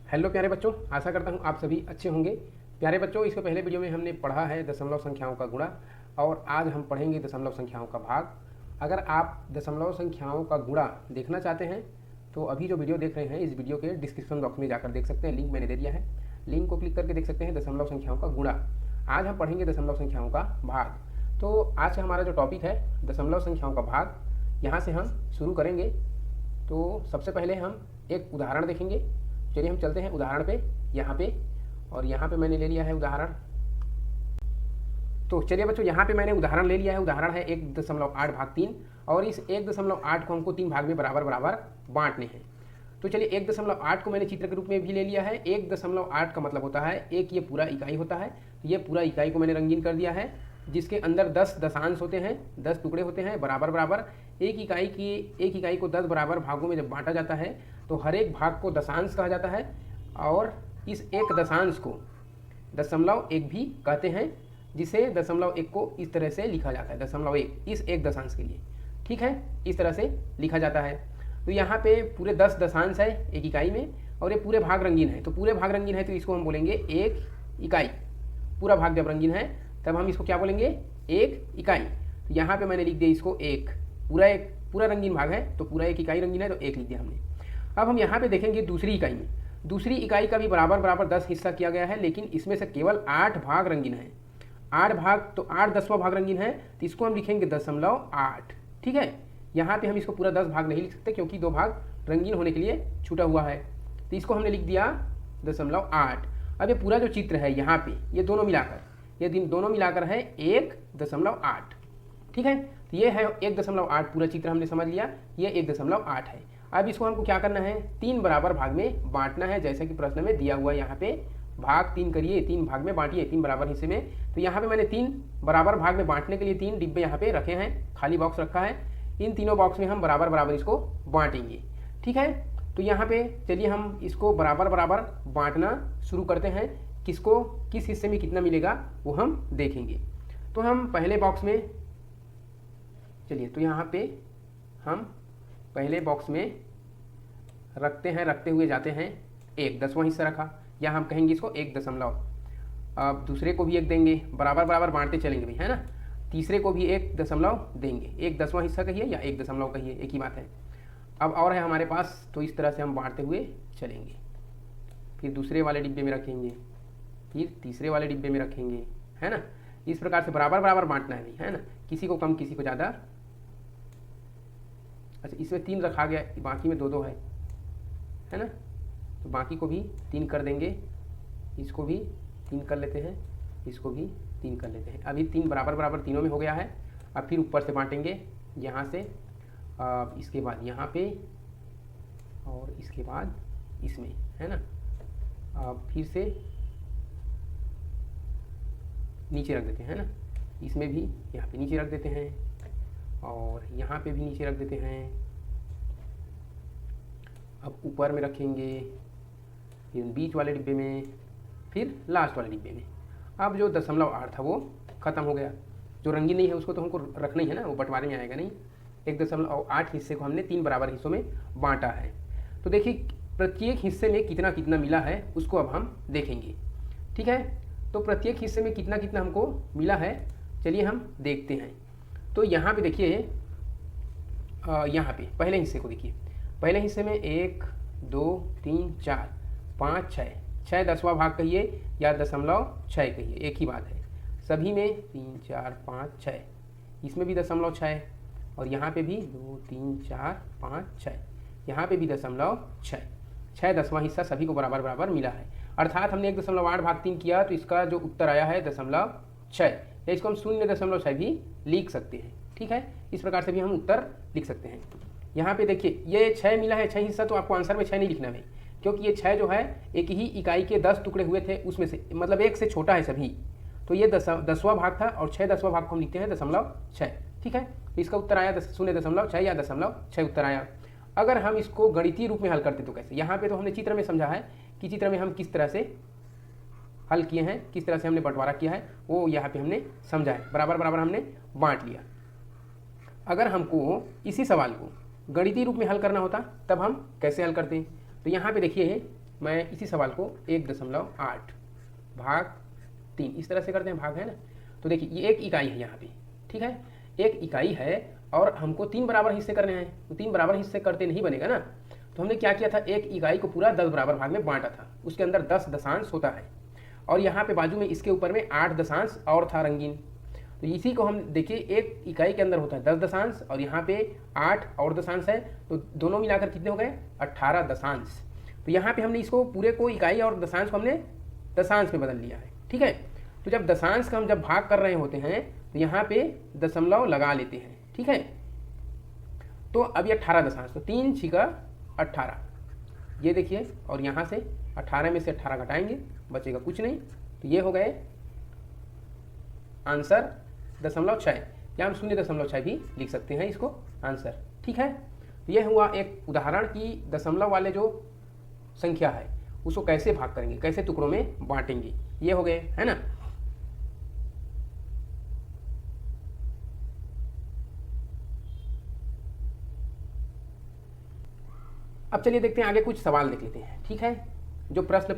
Hello प्यारे बच्चों, आशा करता हूँ आप सभी अच्छे होंगे। प्यारे बच्चों, इसके पहले वीडियो में हमने पढ़ा है दशमलव संख्याओं का गुणा और आज हम पढ़ेंगे दशमलव संख्याओं का भाग। अगर आप दशमलव संख्याओं का गुणा देखना चाहते हैं तो अभी जो वीडियो देख रहे हैं इस वीडियो के डिस्क्रिप्शन बॉक्स में जाकर देख सकते हैं, लिंक मैंने दे दिया है। लिंक को क्लिक करके देख सकते हैं दशमलव संख्याओं का गुणा। आज हम पढ़ेंगे दशमलव संख्याओं का भाग। तो आज का हमारा जो टॉपिक है दशमलव संख्याओं का भाग, यहाँ से हम शुरू करेंगे। तो सबसे पहले हम एक उदाहरण देखेंगे। चलिए हम चलते हैं उदाहरण पे, यहाँ पे, और यहाँ पे मैंने ले लिया है उदाहरण। तो चलिए बच्चों, यहाँ पे मैंने उदाहरण ले लिया है। उदाहरण है 1.8 भाग 3 और इस 1.8 को हमको 3 भाग में बराबर बराबर बांटने हैं। तो चलिए 1.8 को मैंने चित्र के रूप में भी ले लिया है। 1.8 का मतलब होता है एक, ये पूरा इकाई होता है। तो ये पूरा इकाई को मैंने रंगीन कर दिया है, जिसके अंदर 10 दशांश होते हैं, 10 टुकड़े होते हैं बराबर बराबर। एक इकाई को 10 बराबर भागों में जब बांटा जाता है तो हर एक भाग को दशांश कहा जाता है और इस एक दशांश को दशमलव एक भी कहते हैं, जिसे दशमलव एक को इस तरह से लिखा जाता है। दशमलव एक इस एक दशांश के लिए, ठीक है, इस तरह से लिखा जाता है। तो यहाँ पे पूरे 10 दशांश है एक इकाई में और ये पूरे भाग रंगीन है। तो पूरे भाग रंगीन है तो इसको हम बोलेंगे एक इकाई। पूरा भाग जब रंगीन है तब हम इसको क्या बोलेंगे, एक इकाई। तो यहाँ पे मैंने लिख दिया इसको एक पूरा रंगीन भाग है तो पूरा एक इकाई रंगीन है तो एक लिख दिया हमने। अब हम यहाँ पे देखेंगे दूसरी इकाई में। दूसरी इकाई का भी बराबर बराबर 10 हिस्सा किया गया है, लेकिन इसमें से केवल 8 भाग रंगीन है। 8 भाग तो 8 10वां भाग रंगीन है, तो इसको हम लिखेंगे 0.8। ठीक है, यहाँ पे हम इसको पूरा 10 भाग नहीं लिख सकते क्योंकि 2 भाग रंगीन होने के लिए छूटा हुआ है, तो इसको हमने लिख दिया 0.8। अब ये पूरा जो चित्र है यहाँ पे ये दोनों मिलाकर है 1.8। ठीक है, तो ये है 1.8। पूरा चित्र हमने समझ लिया, ये 1.8 है। अब इसको हमको क्या करना है, 3 बराबर भाग में बांटना है, जैसा कि प्रश्न में दिया हुआ है। यहाँ पे भाग 3 करिए, 3 भाग में बांटिए, 3 बराबर हिस्से में। तो यहाँ पे मैंने 3 बराबर भाग में बांटने के लिए 3 डिब्बे यहाँ पे रखे हैं, खाली बॉक्स रखा है। इन तीनों बॉक्स में हम बराबर बराबर इसको बांटेंगे। ठीक है, तो यहाँ पे चलिए हम इसको बराबर बराबर बांटना शुरू करते हैं। किसको किस हिस्से में कितना मिलेगा वो हम देखेंगे। तो हम पहले बॉक्स में चलिए, तो यहाँ पे हम पहले बॉक्स में रखते हुए जाते हैं 1, 10वां हिस्सा रखा, या हम कहेंगे इसको 1 अब दूसरे को भी 1 देंगे, बराबर बराबर बांटते चलेंगे भाई, है ना। तीसरे को भी 1 दशमलव देंगे, 1 10वां हिस्सा कहिए या 1 दशमलव कहिए, एक ही बात है। अब और है हमारे पास, तो इस तरह से हम बांटते हुए चलेंगे। फिर दूसरे वाले डिब्बे में रखेंगे, फिर तीसरे वाले डिब्बे में रखेंगे, है ना। इस प्रकार से बराबर बराबर बांटना है भाई, है ना, किसी को कम किसी को ज़्यादा। अच्छा, इसमें 3 रखा गया, बाकी में 2 है ना, तो बाकी को भी 3 कर देंगे। इसको भी 3 कर लेते हैं, इसको भी 3 कर लेते हैं। अभी 3 बराबर बराबर तीनों में हो गया है। अब फिर ऊपर से बांटेंगे, यहाँ से, इसके बाद यहाँ पे और इसके बाद इसमें, है ना। फिर से नीचे रख देते हैं, है ना, इसमें भी यहाँ पे नीचे रख देते हैं और यहाँ पे भी नीचे रख देते हैं। अब ऊपर में रखेंगे, फिर बीच वाले डिब्बे में, फिर लास्ट वाले डिब्बे में। अब जो 0.8 था वो ख़त्म हो गया। जो रंगीन नहीं है उसको तो हमको रखना ही है ना, वो बंटवारे में आएगा नहीं। 1.8 हिस्से को हमने 3 बराबर हिस्सों में बांटा है। तो देखिए प्रत्येक हिस्से में कितना कितना मिला है उसको अब हम देखेंगे। ठीक है, तो प्रत्येक हिस्से में कितना कितना हमको मिला है, चलिए हम देखते हैं। तो यहाँ पे देखिए, यहाँ पे पहले हिस्से को देखिए। पहले हिस्से में 1 2 3 4 5 6 10वां भाग कहिए या 0.6 कहिए, एक ही बात है। सभी में 3 4 5 6, इसमें भी 0.6 और यहाँ पे भी 2 3 4 5 6, यहाँ पे भी 0.6। 6 10वां हिस्सा सभी को बराबर बराबर मिला है। अर्थात हमने 1.8 भाग 3 किया तो इसका जो उत्तर आया है 0.6, या इसको हम 0.6 भी लिख सकते हैं। ठीक है, इस प्रकार से भी हम उत्तर लिख सकते हैं। यहाँ पे देखिए ये 6 मिला है, 6 हिस्सा, तो आपको आंसर में 6 नहीं लिखना है क्योंकि ये 6 जो है एक ही इकाई के 10 टुकड़े हुए थे, उसमें से मतलब 1 से छोटा है सभी। तो ये 10वां भाग था और 6 10वां भाग को हम लिखते हैं 0.6। ठीक है, तो इसका उत्तर आया 0.6 या 0.6 उत्तर आया। अगर हम इसको गणितीय रूप में हल करते तो कैसे, यहाँ पे तो हमने चित्र में समझा है कि चित्र में हम किस तरह से हल किए हैं, किस तरह से हमने बंटवारा किया है, वो यहाँ पे हमने समझा है। बराबर बराबर हमने बांट लिया। अगर हमको इसी सवाल को गणितीय रूप में हल करना होता तब हम कैसे हल करते हैं, तो यहाँ पे देखिए मैं इसी सवाल को 1.8 भाग 3 इस तरह से करते हैं, भाग है ना। तो देखिए ये 1 इकाई है यहाँ पे, ठीक है, 1 इकाई है और हमको 3 बराबर हिस्से करने हैं। तो 3 बराबर हिस्से करते नहीं बनेगा ना, तो हमने क्या किया था, 1 इकाई को पूरा 10 बराबर भाग में बांटा था, उसके अंदर 10 दशांश होता है और यहाँ पे बाजू में इसके ऊपर में 8 दशांश और था रंगीन। तो इसी को हम देखिए 1 इकाई के अंदर होता है 10 दशांश और यहाँ पे 8 और दशांश है, तो दोनों मिलाकर कितने हो गए 18 दशांश। तो यहाँ पे हमने इसको पूरे को इकाई और दशांश को हमने दशांश में बदल लिया है, ठीक है। तो जब दशांश का हम जब भाग कर रहे होते हैं तो यहाँ पे दशमलव लगा लेते हैं, ठीक है। तो अब ये 18 दशांश, तो 3 छिका 18, ये देखिए, और यहाँ से 18 में से 18 घटाएंगे, बचेगा कुछ नहीं, तो ये हो गए आंसर 0.6, या हम 0.6 भी लिख सकते हैं इसको आंसर, ठीक है। तो ये हुआ एक उदाहरण कि दशमलव वाले जो संख्या है उसको कैसे भाग करेंगे, कैसे टुकड़ों में बांटेंगे, ये हो गए, है ना। अब चलिए देखते हैं आगे, कुछ सवाल देख लेते हैं, ठीक है। जो प्रश्न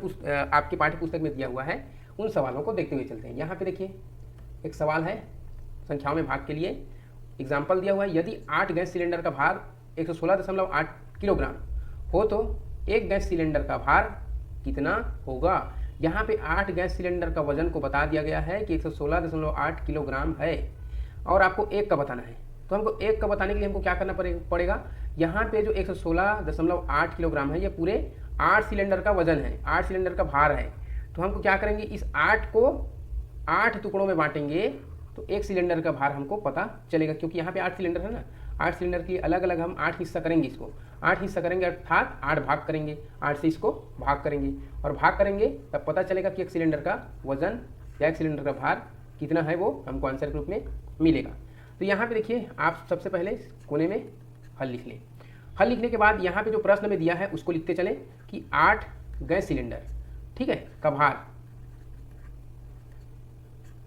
आपके पाठ्य पुस्तक में दिया हुआ है उन सवालों को देखते हुए चलते हैं। यहाँ पे देखिए एक सवाल है संख्याओं में भाग के लिए, एग्जाम्पल दिया हुआ है, यदि 8 गैस सिलेंडर का भार 116.8 किलोग्राम हो तो एक गैस सिलेंडर का भार कितना होगा। यहाँ पे 8 गैस सिलेंडर का वजन को बता दिया गया है कि 116.8 किलोग्राम है और आपको एक का बताना है। तो हमको एक का बताने के लिए हमको क्या करना पड़ेगा, यहाँ पे जो 116.8 किलोग्राम है ये पूरे 8 सिलेंडर का वजन है, 8 सिलेंडर का भार है। तो हमको क्या करेंगे, इस 8 को 8 टुकड़ों में बांटेंगे तो एक सिलेंडर का भार हमको पता चलेगा, क्योंकि यहाँ पे 8 सिलेंडर है ना, 8 सिलेंडर की अलग अलग हम 8 हिस्सा करेंगे, इसको 8 हिस्सा करेंगे अर्थात 8 भाग करेंगे, 8 से इसको भाग करेंगे और भाग करेंगे तब पता चलेगा कि एक सिलेंडर का वजन या एक सिलेंडर का भार कितना है, वो हमको आंसर के रूप में मिलेगा। तो यहाँ पे देखिए आप सबसे पहले कोने में हल लिख लें। हल लिखने के बाद यहाँ पे जो प्रश्न में दिया है उसको लिखते चलें कि 8 गैस सिलेंडर, ठीक है, का भार,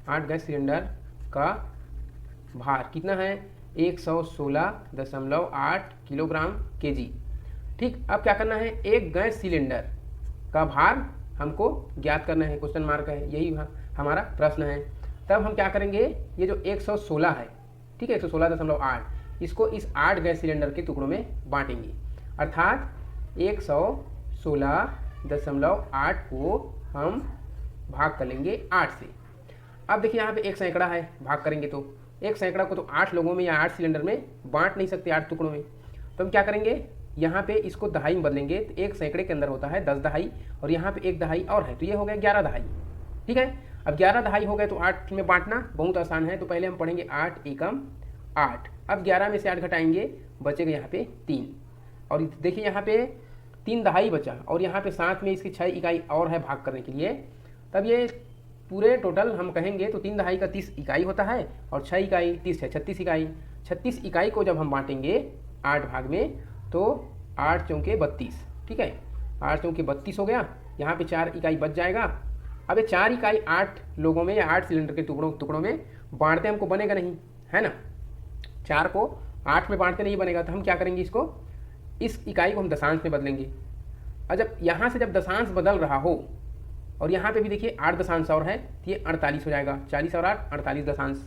8 गैस सिलेंडर का भार कितना है 116.8 किलोग्राम केजी, ठीक। अब क्या करना है, एक गैस सिलेंडर का भार हमको ज्ञात करना है, क्वेश्चन मार्क है, यही हमारा प्रश्न है। तब हम क्या करेंगे, ये जो 116 है, ठीक है, 116.8, इसको इस 8 गैस सिलेंडर के टुकड़ों में बांटेंगे, अर्थात 116.8 को हम भाग कर लेंगे 8 से। अब देखिए यहाँ पे एक सैकड़ा है, भाग करेंगे तो एक सैकड़ा को तो 8 लोगों में या 8 सिलेंडर में बांट नहीं सकते, 8 टुकड़ों में। तो हम क्या करेंगे, यहाँ पे इसको दहाई में बदलेंगे, तो एक सैकड़े के अंदर होता है 10 दहाई और यहाँ पे एक दहाई और है, तो ये हो गया 11 दहाई, ठीक है। अब 11 दहाई हो गए तो 8 में बांटना बहुत आसान है, तो पहले हम पढ़ेंगे 8 एकम 8, अब 11 में से 8 घटाएंगे, बचेगा यहाँ पे 3, और देखिए यहाँ पे 3 दहाई बचा और यहाँ पे साथ में इसकी 6 इकाई और है भाग करने के लिए। तब ये पूरे टोटल हम कहेंगे तो 3 दहाई का 30 इकाई होता है और 6 इकाई 30 है 36 इकाई। 36 इकाई को जब हम बांटेंगे 8 भाग में तो 8 चौके 32, ठीक है, 8 चौके 32 हो गया, यहाँ पे 4 इकाई बच जाएगा। अब ये 4 इकाई 8 लोगों में या 8 सिलेंडर के टुकड़ों में बांटते हमको बनेगा नहीं, है ना, 4 को 8 में बांटते नहीं बनेगा। तो हम क्या करेंगे, इसको इस इकाई को हम दशांश में बदलेंगे, और जब यहाँ से जब दशांश बदल रहा हो और यहाँ पे भी देखिए 8 दशांश और है, तो ये 48 हो जाएगा, 40 और 8 48 दशांश,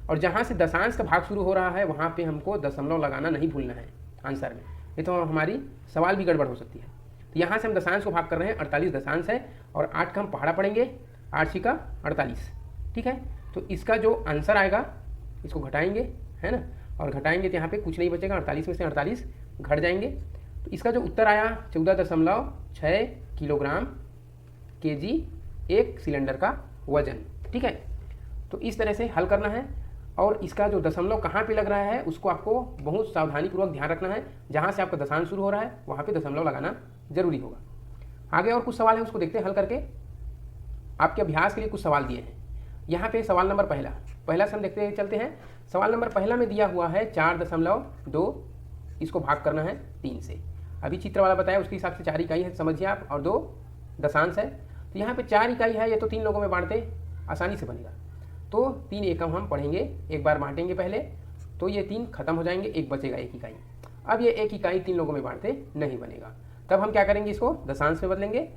और जहाँ से दशांश का भाग शुरू हो रहा है वहाँ पे हमको दशमलव लगाना नहीं भूलना है आंसर में, नहीं तो हमारी सवाल भी गड़बड़ हो सकती है। तो यहाँ से हम दशांश को भाग कर रहे हैं, 48 दशांश है और 8 का हम पहाड़ा पढ़ेंगे, 8 छिका 48, ठीक है। तो इसका जो आंसर आएगा इसको घटाएंगे, है ना, और घटाएंगे तो यहाँ पे कुछ नहीं बचेगा, 48 में से 48 घट जाएंगे, तो इसका जो उत्तर आया 14.6 किलोग्राम केजी एक सिलेंडर का वजन, ठीक है। तो इस तरह से हल करना है और इसका जो दशमलव कहाँ पे लग रहा है उसको आपको बहुत सावधानीपूर्वक ध्यान रखना है, जहाँ से आपका दशांश शुरू हो रहा है वहाँ पे दशमलव लगाना जरूरी होगा। आगे और कुछ सवाल है उसको देखते हैं हल करके, आपके अभ्यास के लिए कुछ सवाल दिए हैं। यहाँ पे सवाल नंबर पहला से हम देखते चलते हैं। सवाल नंबर पहला में दिया हुआ है 4.2, इसको भाग करना है 3 से। अभी चित्र वाला बताया उसके हिसाब से 4 इकाई है समझिए आप, और 2 दशांश है, तो यहाँ पे 4 इकाई है, ये तो 3 लोगों में बांटते आसानी से बनेगा। तो 3 एकम हम पढ़ेंगे, एक बार बांटेंगे पहले, तो ये 3 खत्म हो जाएंगे, एक बचेगा 1 इकाई। अब ये 1 इकाई 3 लोगों में बांटते नहीं बनेगा, तब हम क्या करेंगे, इसको दशांश में बदलेंगे।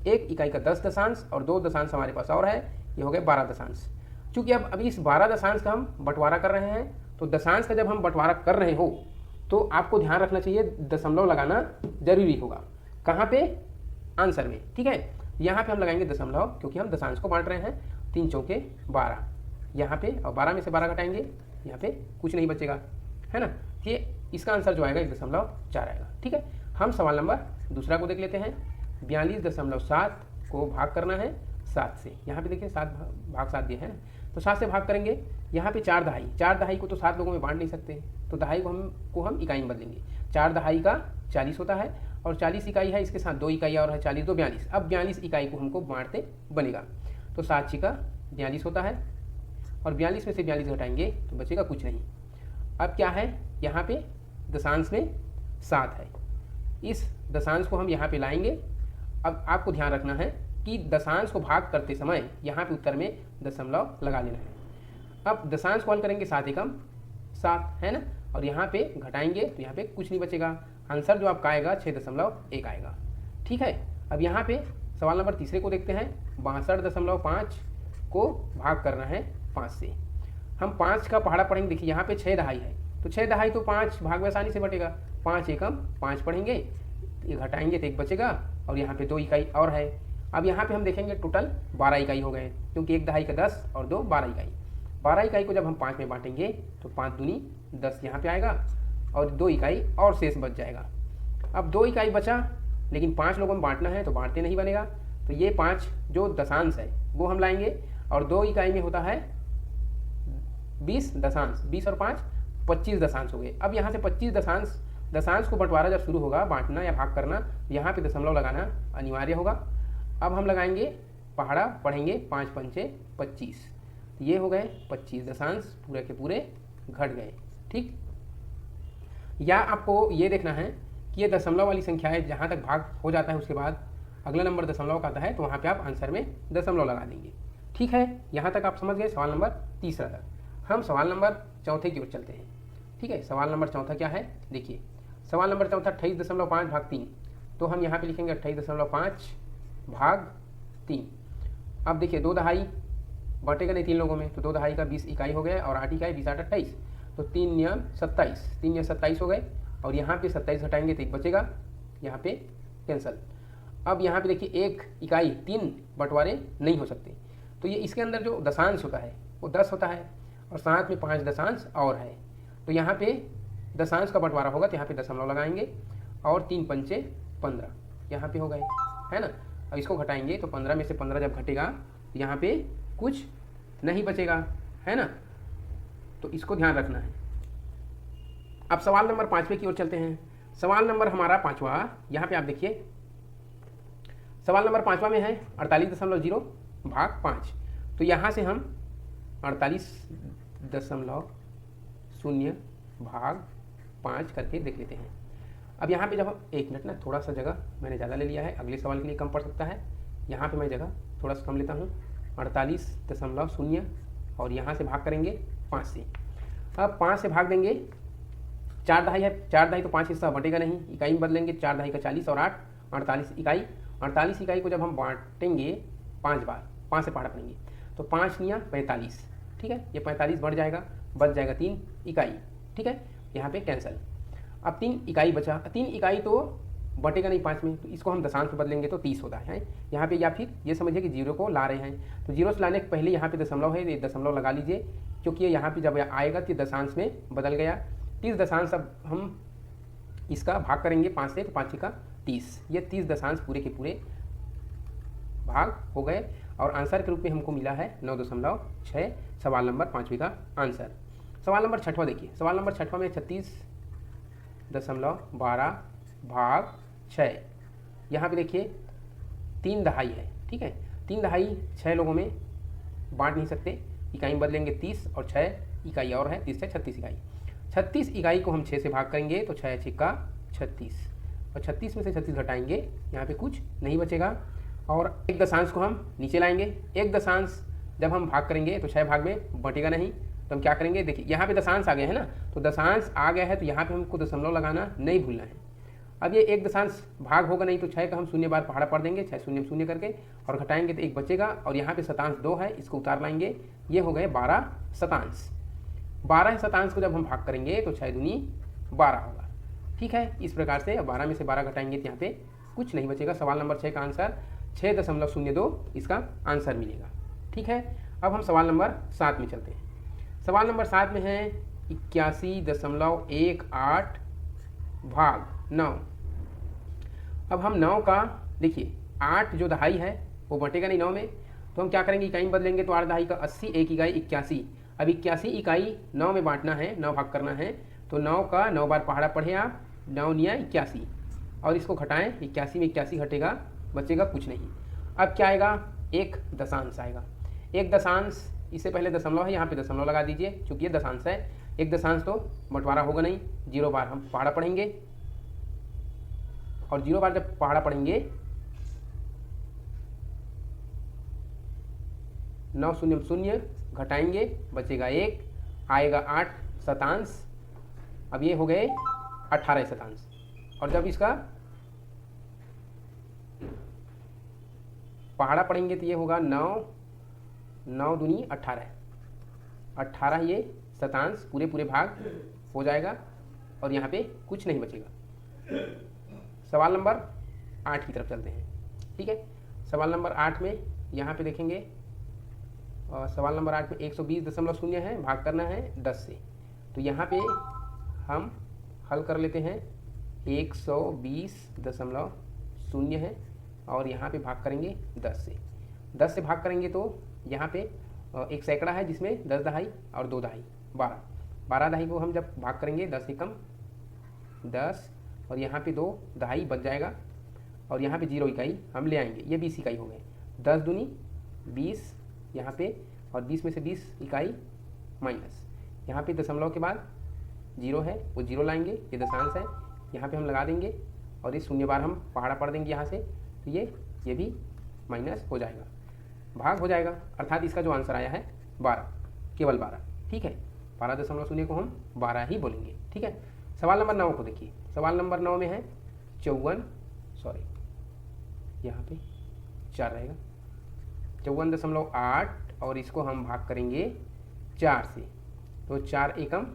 1 इकाई का 10 दशांश और 2 दशांश हमारे पास और है, ये हो गए 12 दशांश। चूँकि अब अभी इस 12 दशांश का हम बंटवारा कर रहे हैं, तो दशांश का जब हम बंटवारा कर रहे हो तो आपको ध्यान रखना चाहिए दशमलव लगाना जरूरी होगा। कहाँ पे, आंसर में, ठीक है। यहाँ पे हम लगाएंगे दशमलव, क्योंकि हम दशांश को बांट रहे हैं। 3 चौके 12 यहाँ पे, और 12 में से 12 घटाएंगे, यहाँ पे कुछ नहीं बचेगा, है ना। ये इसका आंसर जो आएगा 1.4 आएगा, ठीक है। हम सवाल नंबर दूसरा को देख लेते हैं। 42.7 को भाग करना है 7 से। यहाँ पे देखिए 7 भाग 7 दिया है ना, तो 7 से भाग करेंगे। यहाँ पे 4 दहाई, 4 दहाई को तो 7 लोगों में बांट नहीं सकते, तो दहाई को हम इकाई में बदलेंगे। 4 दहाई का 40 होता है, और 40 इकाई है, इसके साथ 2 इकाई और है, 40 2 42। अब 42 इकाई को हमको बांटते बनेगा, तो 7 छिका 42 होता है, और 42 में से 42 घटाएंगे तो बचेगा कुछ नहीं। अब क्या है, यहाँ पे दशांश में 7 है, इस दशांश को हम यहाँ पे लाएंगे। अब आपको ध्यान रखना है कि दशांश को भाग करते समय यहाँ पे उत्तर में दशमलव लगा लेना है। अब दशांश को हल करेंगे 7 एकम 7, है ना, और यहाँ पे घटाएंगे तो यहाँ पे कुछ नहीं बचेगा। आंसर जो आपका आएगा 6.1 आएगा, ठीक है। अब यहाँ पे सवाल नंबर तीसरे को देखते हैं। 62.5 को भाग करना है 5 से। हम 5 का पहाड़ा पढ़ेंगे। देखिए यहाँ पे 6 दहाई है, तो 6 दहाई तो 5 भाग में आसानी से बटेगा। 5 एकम 5 पढ़ेंगे, ये घटाएंगे तो 1 बचेगा, और यहाँ पे 2 इकाई और है। अब यहाँ पे हम देखेंगे टोटल 12 इकाई हो गए, क्योंकि 1 दहाई का 10 और 2 12 इकाई। 12 इकाई को जब हम 5 में बांटेंगे तो 5 दूनी 10 यहाँ पे आएगा, और 2 इकाई और शेष बच जाएगा। अब 2 इकाई बचा, लेकिन 5 लोगों में बांटना है तो बांटते नहीं बनेगा, तो ये 5 जो दशांश है वो हम लाएंगे, और 2 इकाई में होता है 20 दशांश, 20 और 5 25 दशांश हो गए। अब यहाँ से 25 दशांश को बंटवारा जब शुरू होगा, बांटना या भाग करना, यहाँ पे दशमलव लगाना अनिवार्य होगा। अब हम लगाएंगे पहाड़ा पढ़ेंगे 5 पंचे 25, ये हो गए 25 दशांश पूरे के पूरे घट गए, ठीक। या आपको ये देखना है कि ये दशमलव वाली संख्या है, जहाँ तक भाग हो जाता है उसके बाद अगला नंबर दशमलव का आता है, तो वहाँ पे आप आंसर में दशमलव लगा देंगे, ठीक है। यहाँ तक आप समझ गए सवाल नंबर तीसरा तक। हम सवाल नंबर चौथे की ओर चलते हैं, ठीक है। सवाल नंबर चौथा क्या है, देखिए सवाल नंबर चौथा 28.5 भाग 3, तो हम यहाँ पे लिखेंगे 28.5 भाग 3। अब देखिए 2 दहाई बटेगा नहीं 3 लोगों में, तो 2 दहाई का 20 इकाई हो गया, और 8 इकाई 20 8 28, तो 3 नियम 27, 3 नियम 27 हो गए, और यहाँ पे 27 घटाएंगे तो 1 बचेगा, यहाँ पे कैंसल। अब यहाँ पे देखिए 1 इकाई 3 बंटवारे नहीं हो सकते, तो ये इसके अंदर जो दशांश होता है वो 10 होता है, और साथ में 5 दशांश और है, तो यहाँ पे दशांश का बंटवारा होगा तो यहाँ पे दशमलव लगाएंगे, और 3 पंचे 15 यहाँ पे हो गए, है ना। अब इसको घटाएंगे तो 15 में से 15 जब घटेगा तो यहाँ पे कुछ नहीं बचेगा, है ना, तो इसको ध्यान रखना है। अब सवाल नंबर 5वें की ओर चलते हैं। सवाल नंबर हमारा 5वां, यहाँ पे आप देखिए सवाल नंबर 5वां में है 48.0 भाग 5, तो यहाँ से हम 48.0 भाग 5 करके देख लेते हैं। अब यहाँ पे जब हम 1 मिनट ना, थोड़ा सा जगह मैंने ज़्यादा ले लिया है, अगले सवाल के लिए कम पड़ सकता है, यहाँ पे मैं जगह थोड़ा सा कम लेता हूँ। 48.0 और यहाँ से भाग करेंगे 5 से। अब 5 से भाग देंगे, 4 दहाई है, 4 दहाई तो 5 हिस्सा बटेगा नहीं, इकाई में बदलेंगे। 4 दहाई का 40 और 8 48 इकाई। 48 इकाई को जब हम बांटेंगे 5 बार, 5 से पहाड़ा पड़ेंगे, तो 5 निया 45, ठीक है। ये 45 बढ़ जाएगा, बच जाएगा 3 इकाई, ठीक है। यहाँ पे कैंसल। अब 3 इकाई बचा, 3 इकाई तो बटेगा नहीं 5 में, तो इसको हम दशांश में बदलेंगे तो 30 होता है यहाँ पे। या फिर ये समझिए कि 0 को ला रहे हैं, तो 0 से लाने के पहले यहाँ पे दशमलव है, ये दशमलव लगा लीजिए, क्योंकि ये यहाँ पे जब आएगा तो दशांश में बदल गया। 30 दशांश अब हम इसका भाग करेंगे 5 से, तो 5 का 30, ये 30 दशांश पूरे के पूरे भाग हो गए, और आंसर के रूप में हमको मिला है 9.6, सवाल नंबर 5वीं का आंसर। सवाल नंबर 6वां देखिए। सवाल नंबर 6वां में 36.12 भाग 6, यहाँ पे देखिए 3 दहाई है, ठीक है। 3 दहाई 6 लोगों में बांट नहीं सकते, इकाई में बदलेंगे 30 और 6 इकाई और है, 30 से 36 इकाई। 36 इकाई को हम 6 से भाग करेंगे तो 6 6 का 36, और 36 में से 36 घटाएंगे, यहाँ पे कुछ नहीं बचेगा, और 1 दशांश को हम नीचे लाएंगे। 1 दशांश जब हम भाग करेंगे तो 6 भाग में बटेगा नहीं, तो हम क्या करेंगे, देखिए यहाँ पे दशांश आ गया है ना, तो दशांश आ गया है तो यहाँ पे हमको दशमलव लगाना नहीं भूलना है। अब ये एक दशांश भाग होगा नहीं तो 6 का हम 0 बार पहाड़ा पढ़ देंगे, 6 शून्य शून्य करके और घटाएंगे तो 1 बचेगा और यहाँ पे शतांश 2 है, इसको उतार लाएंगे, ये हो गए 12 शतांश। 12 शतांश को जब हम भाग करेंगे तो 6 दूनी 12 होगा। ठीक है, इस प्रकार से अब 12 में से 12 घटाएंगे तो यहाँ पे कुछ नहीं बचेगा। सवाल नंबर 6 का आंसर 6.02 इसका आंसर मिलेगा। ठीक है, अब हम सवाल नंबर 7 में चलते हैं। सवाल नंबर 7 में है 81.18 भाग 9। अब हम 9 का देखिए 8 जो दहाई है वो बटेगा नहीं 9 में, तो हम क्या करेंगे, इकाई में बदलेंगे तो 8 दहाई का 80, एक इकाई 81। अब 81 इकाई 9 में बांटना है, 9 भाग करना है, तो 9 का 9 बार पहाड़ा पढ़े आप, 9 निया 81 और इसको घटाएं, 81 में 81 घटेगा, बचेगा कुछ नहीं। अब क्या आएगा, एक दशांश आएगा। एक दशांश, इससे पहले दशमलव है, यहाँ पे दशमलव लगा दीजिए क्योंकि ये दशांश है। एक दशांश तो बंटवारा होगा नहीं, 0 बार हम पहाड़ा पढ़ेंगे और 0 बार जब पहाड़ा पढ़ेंगे 9 शून्य शून्य घटाएंगे, बचेगा 1, आएगा 8 शतांश। अब ये हो गए 18 शतांश और जब इसका पहाड़ा पढ़ेंगे तो ये होगा 9 दूनी 18 ये शतांश पूरे पूरे भाग हो जाएगा और यहाँ पे कुछ नहीं बचेगा। सवाल नंबर 8 की तरफ चलते हैं। ठीक है, सवाल नंबर 8 में यहाँ पे देखेंगे, सवाल नंबर 8 में 120.0 है, भाग करना है 10 से, तो यहाँ पे हम हल कर लेते हैं। 120.0 है और यहाँ पे भाग करेंगे 10 से। 10 से भाग करेंगे तो यहाँ पे एक सैकड़ा है जिसमें 10 दहाई और 2 दहाई 12 दहाई को हम जब भाग करेंगे 10 एकम 10 और यहाँ पे 2 दहाई बच जाएगा और यहाँ पे 0 इकाई हम ले आएंगे, ये 20 इकाई हो गए। 10 दूनी 20 यहाँ पे और 20 में से 20 इकाई माइनस, यहाँ पे दशमलव के बाद 0 है वो 0 लाएंगे, ये दशांश है, यहाँ पे हम लगा देंगे और ये 0 बार हम पहाड़ा पढ़ देंगे यहाँ से, तो ये भी माइनस हो जाएगा, भाग हो जाएगा, अर्थात इसका जो आंसर आया है 12, केवल 12। ठीक है, 12.0 को हम 12 ही बोलेंगे। ठीक है, सवाल नंबर 9 को देखिए। सवाल नंबर 9 में है 54, यहाँ पे 4 रहेगा, 54.8 और इसको हम भाग करेंगे 4 से, तो 4 एकम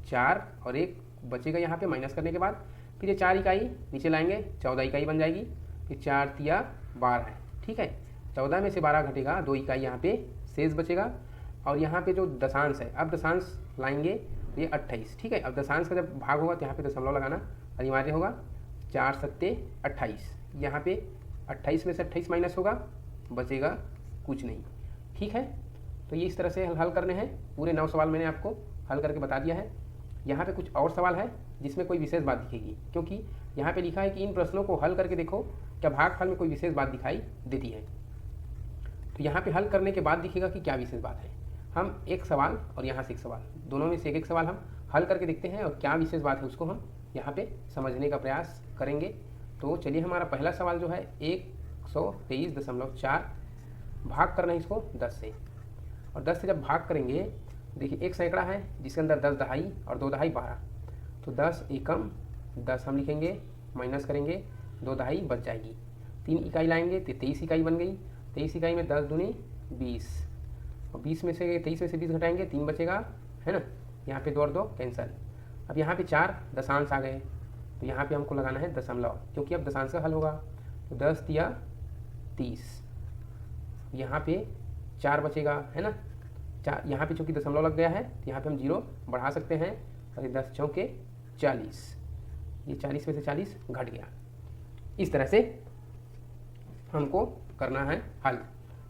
4 और 1 बचेगा यहाँ पे माइनस करने के बाद, फिर ये 4 इकाई नीचे लाएंगे, 14 इकाई बन जाएगी, फिर 4 तिया 12 है। ठीक है, 14 में से 12 घटेगा, 2 इकाई यहाँ पे शेष बचेगा और यहाँ पे जो दशांश है, अब दशांश लाएंगे तो ये 28। ठीक है, अब दशांश का जब भाग होगा तो यहाँ पे दशमलव लगाना अनिवार्य होगा। 4 सत्ते 28, यहाँ पे 28 में से 28 माइनस होगा, बचेगा कुछ नहीं। ठीक है, तो ये इस तरह से हल करने हैं। पूरे 9 सवाल मैंने आपको हल करके बता दिया है। यहाँ पे कुछ और सवाल है जिसमें कोई विशेष बात दिखेगी, क्योंकि यहाँ पे लिखा है कि इन प्रश्नों को हल करके देखो क्या भागफल में कोई विशेष बात दिखाई देती है। तो यहाँ पे हल करने के बाद दिखेगा कि क्या विशेष बात है। हम एक सवाल और यहाँ से एक सवाल, दोनों में से एक सवाल हम हल करके देखते हैं और क्या विशेष बात है उसको हम यहाँ पे समझने का प्रयास करेंगे। तो चलिए, हमारा पहला सवाल जो है 123.4 भाग करना है इसको 10 से, और 10 से जब भाग करेंगे, देखिए एक सैकड़ा है जिसके अंदर 10 दहाई और 2 दहाई 12, तो 10 एकम 10 हम लिखेंगे, माइनस करेंगे, 2 दहाई बच जाएगी, 3 इकाई लाएंगे तो 23 इकाई बन गई। 23 इकाई में 10 दूनी 20 और 20 में से 23 में से 20 घटाएंगे, 3 बचेगा, है ना, यहाँ पे 2 और 2 कैंसिल। अब यहाँ पे 4 दशांश आ गए, तो यहाँ पे हमको लगाना है दशमलव, क्योंकि अब दशांश का हल होगा, तो 10 तिया 30, यहाँ पे 4 बचेगा, है ना, 4, यहाँ पे चूँकि दशमलव लग गया है तो यहाँ पे हम 0 बढ़ा सकते हैं, और 10 चौके 40, ये 40 में से 40 घट गया। इस तरह से हमको करना है हल।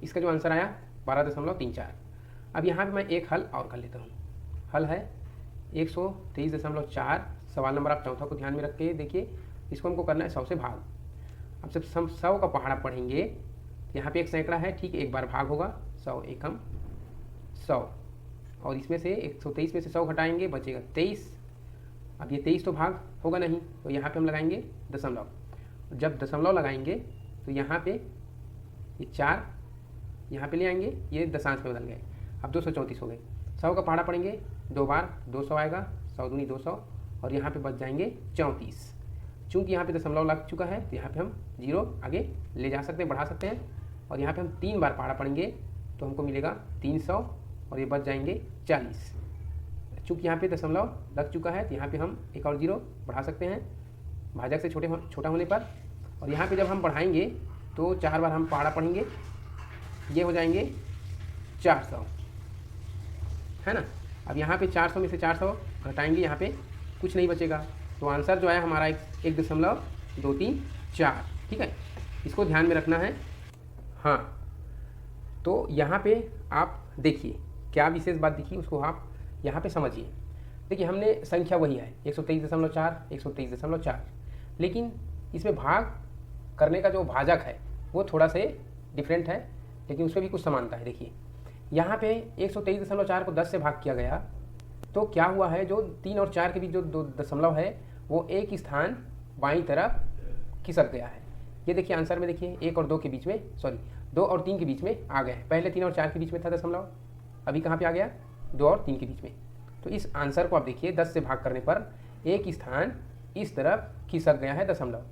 इसका जो आंसर आया 12.34। अब यहाँ पे मैं एक हल और कर लेता हूँ। हल है 123.4, सवाल नंबर आप चौथा को ध्यान में रख के देखिए, इसको हमको करना है 100 से भाग। अब जब हम 100 का पहाड़ा पढ़ेंगे, यहाँ पे एक सैकड़ा है, ठीक है, एक बार भाग होगा, 100 एकम 100 और इसमें से 123 में से 100 घटाएंगे, बचेगा 23। अब ये 23 तो भाग होगा नहीं, तो यहाँ पे हम लगाएंगे दशमलव। जब दशमलव लगाएंगे तो यहाँ पे ये 4 यहाँ पे ले आएंगे, ये दशांश में बदल गए, अब 234 हो गए। 100 का पहाड़ा पढ़ेंगे 2 बार, 200 आएगा, 100 दूनी 200 और यहाँ पे बच जाएंगे 34। चूँकि यहाँ पे दशमलव लग चुका है तो यहाँ पे हम 0 आगे ले जा सकते हैं, बढ़ा सकते हैं, और यहाँ पे हम 3 बार पहाड़ा पढ़ेंगे तो हमको मिलेगा 300 और ये बच जाएंगे 40। चूँकि यहाँ पे दशमलव लग चुका है तो यहाँ पे हम एक और 0 बढ़ा सकते हैं भाजक से छोटा होने पर, और यहाँ पे जब हम बढ़ाएंगे तो 4 बार हम पहाड़ा पढ़ेंगे, ये हो जाएंगे 400, है ना। अब यहाँ पे 400 में से 400 घटाएंगे, यहाँ पे कुछ नहीं बचेगा, तो आंसर जो है हमारा 1.234। ठीक है, इसको ध्यान में रखना है। हाँ, तो यहाँ पे आप देखिए क्या विशेष बात दिखी, उसको आप यहाँ पे समझिए। देखिए हमने संख्या वही है 123.4, 123.4, लेकिन इसमें भाग करने का जो भाजक है वो थोड़ा से डिफरेंट है, लेकिन उसमें भी कुछ समानता है। देखिए यहाँ पे 123.4 को 10 से भाग किया गया तो क्या हुआ है, जो 3 और 4 के बीच जो 2 दशमलव है वो एक स्थान बाईं तरफ खिसक गया है। ये देखिए आंसर में देखिए 1 और 2 के बीच में, सॉरी 2 और 3 के बीच में आ गया है। पहले 3 और 4 के बीच में था दशमलव, अभी कहाँ पे आ गया, 2 और 3 के बीच में। तो इस आंसर को आप देखिए 10 से भाग करने पर एक स्थान इस तरफ खिसक गया है दशमलव।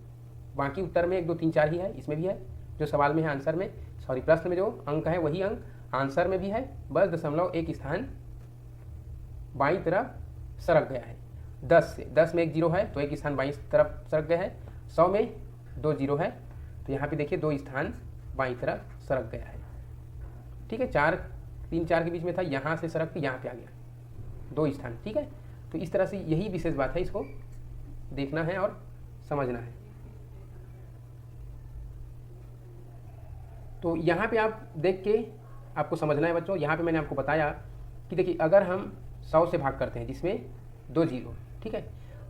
बाकी उत्तर में 1 2 3 4 ही है, इसमें भी है, जो सवाल में है आंसर में, सॉरी प्रश्न में जो अंक है वही अंक आंसर में भी है, बस दशमलव एक स्थान बाईं तरफ सरक गया है। 10 में 1 0 है तो एक स्थान बाईं तरफ सरक गया है, 100 में 2 0 है तो यहाँ पे देखिए 2 स्थान बाईं तरफ सरक गया है। ठीक है, 3 4 के बीच में था, यहाँ से सरक के यहाँ पे आ गया 2 स्थान। ठीक है, तो इस तरह से यही विशेष बात है, इसको देखना है और समझना है। तो यहाँ पे आप देख के आपको समझना है बच्चों। यहाँ पे मैंने आपको बताया कि देखिए अगर हम 100 से भाग करते हैं जिसमें 2 0, ठीक है,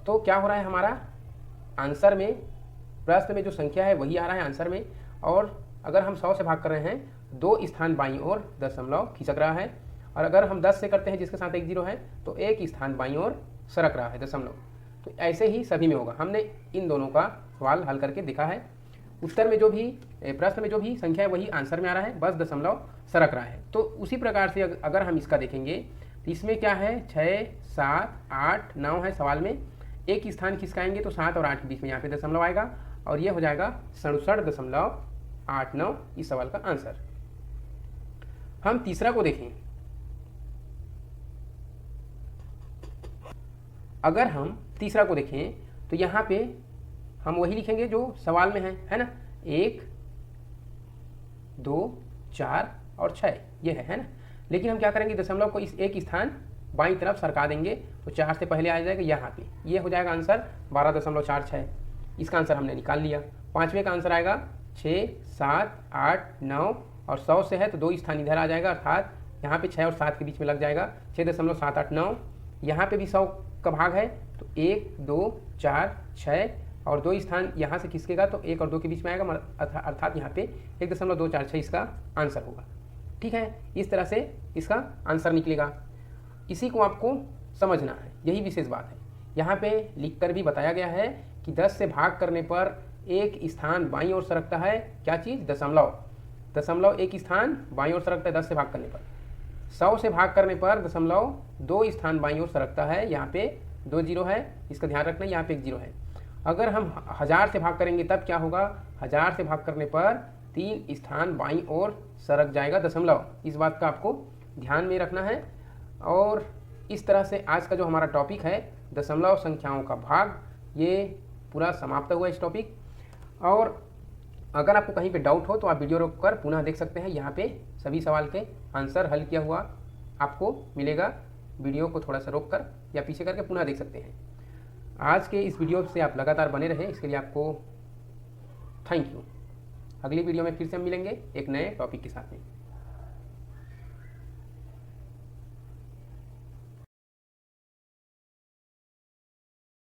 तो क्या हो रहा है हमारा आंसर में, प्रश्न में जो संख्या है वही आ रहा है आंसर में, और अगर हम 100 से भाग कर रहे हैं 2 स्थान बाईं ओर दशमलव खिसक रहा है, और अगर हम 10 से करते हैं जिसके साथ 1 0 है तो एक स्थान बाईं ओर सरक रहा है दशमलव। तो ऐसे ही सभी में होगा। हमने इन दोनों का सवाल हल करके देखा है, उत्तर में जो भी, प्रश्न में जो भी संख्या है वही आंसर में आ रहा है, बस दशमलव सरक रहा है। तो उसी प्रकार से अगर हम इसका देखेंगे तो इसमें क्या है, 6 7 8 9 है सवाल में, एक स्थान खिसकाएंगे तो 7 और 8 के बीच में यहाँ पे दशमलव आएगा, और ये हो जाएगा 67.89 इस सवाल का आंसर। हम तीसरा को देखें, अगर हम तीसरा को देखें तो यहाँ पे हम वही लिखेंगे जो सवाल में है ना, 1 2 4 और 6 ये है ना, लेकिन हम क्या करेंगे, दशमलव को इस एक स्थान बाईं तरफ सरका देंगे तो 4 से पहले आ जाएगा यहाँ पे, ये हो जाएगा आंसर 12.46। इसका आंसर हमने निकाल लिया। पाँचवें का आंसर आएगा 6 7 8 9, और 100 से है तो 2 स्थान इधर आ जाएगा, अर्थात यहाँ पे 6 और 7 के बीच में लग जाएगा 6.789। यहाँ पे भी 100 का भाग है तो 1 2 4 6, और 2 स्थान यहाँ से खिसकेगा तो 1 और 2 के बीच में आएगा, अर्थात यहाँ पे 1.246 इसका आंसर होगा। ठीक है, इस तरह से इसका आंसर निकलेगा। इसी को आपको समझना है, यही विशेष बात है। यहाँ पे लिखकर भी बताया गया है कि 10 से भाग करने पर एक स्थान बाईं ओर सरकता है, क्या चीज़, दशमलव एक स्थान बाईं ओर सरकता है 10 से भाग करने पर। 100 से भाग करने पर दशमलव 2 स्थान बाईं ओर सरकता है, यहाँ पे 2 0 है, इसका ध्यान रखना, यहाँ पे 1 0 है। अगर हम 1000 से भाग करेंगे तब क्या होगा, 1000 से भाग करने पर 3 स्थान बाईं ओर सरक जाएगा दशमलव, इस बात का आपको ध्यान में रखना है। और इस तरह से आज का जो हमारा टॉपिक है दशमलव संख्याओं का भाग, ये पूरा समाप्त हुआ इस टॉपिक। और अगर आपको कहीं पे डाउट हो तो आप वीडियो रोक कर पुनः देख सकते हैं, यहाँ पे सभी सवाल के आंसर हल किया हुआ आपको मिलेगा। वीडियो को थोड़ा सा रोक कर या पीछे करके पुनः देख सकते हैं। आज के इस वीडियो से आप लगातार बने रहें, इसके लिए आपको थैंक यू। अगली वीडियो में फिर से हम मिलेंगे एक नए टॉपिक के साथ में।